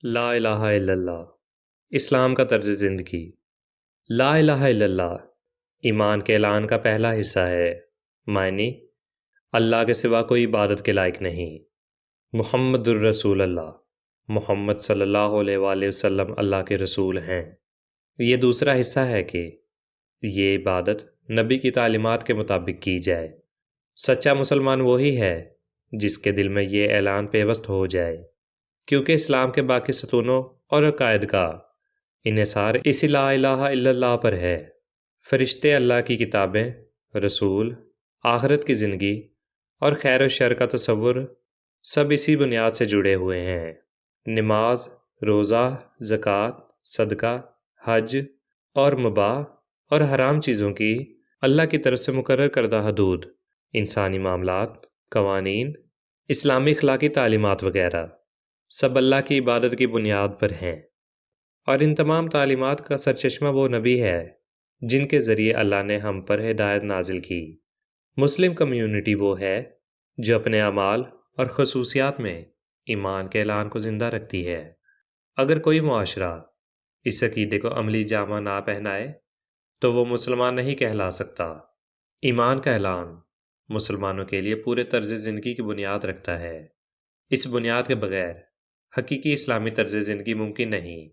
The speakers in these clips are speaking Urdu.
لا الہ الا اللہ، اسلام کا طرز زندگی۔ لا الہ الا اللہ ایمان کے اعلان کا پہلا حصہ ہے۔ معنی: اللہ کے سوا کوئی عبادت کے لائق نہیں۔ محمد الرسول اللہ، محمد صلی اللہ علیہ وآلہ وسلم اللہ کے رسول ہیں۔ یہ دوسرا حصہ ہے کہ یہ عبادت نبی کی تعلیمات کے مطابق کی جائے۔ سچا مسلمان وہی ہے جس کے دل میں یہ اعلان پیوست ہو جائے، کیونکہ اسلام کے باقی ستونوں اور عقائد کا انحصار اسی لا الہ الا اللہ پر ہے۔ فرشتے، اللہ کی کتابیں، رسول، آخرت کی زندگی اور خیر و شر کا تصور سب اسی بنیاد سے جڑے ہوئے ہیں۔ نماز، روزہ، زکوٰۃ، صدقہ، حج اور مباح اور حرام چیزوں کی اللہ کی طرف سے مقرر کردہ حدود، انسانی معاملات، قوانین، اسلامی اخلاقی تعلیمات وغیرہ سب اللہ کی عبادت کی بنیاد پر ہیں، اور ان تمام تعلیمات کا سرچشمہ وہ نبی ہے جن کے ذریعے اللہ نے ہم پر ہدایت نازل کی۔ مسلم کمیونٹی وہ ہے جو اپنے اعمال اور خصوصیات میں ایمان کے اعلان کو زندہ رکھتی ہے۔ اگر کوئی معاشرہ اس عقیدے کو عملی جامہ نہ پہنائے تو وہ مسلمان نہیں کہلا سکتا۔ ایمان کا اعلان مسلمانوں کے لیے پورے طرز زندگی کی بنیاد رکھتا ہے۔ اس بنیاد کے بغیر حقیقی اسلامی طرز زندگی ممکن نہیں۔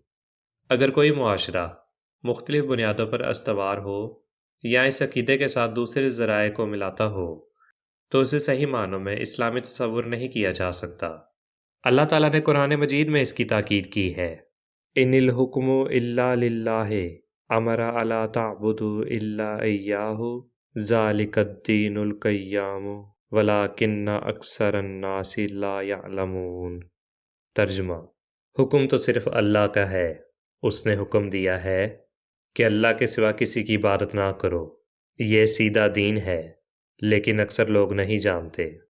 اگر کوئی معاشرہ مختلف بنیادوں پر استوار ہو یا اس عقیدے کے ساتھ دوسرے ذرائع کو ملاتا ہو تو اسے صحیح معنوں میں اسلامی تصور نہیں کیا جا سکتا۔ اللہ تعالیٰ نے قرآن مجید میں اس کی تاکید کی ہے: ان الحکم الا للہ امر الا تعبدوا الا ایاہ ذالک الدین القیم ولکن اکثر الناس لا یعلمون۔ ترجمہ: حکم تو صرف اللہ کا ہے۔ اس نے حکم دیا ہے کہ اللہ کے سوا کسی کی عبادت نہ کرو۔ یہ سیدھا دین ہے، لیکن اکثر لوگ نہیں جانتے۔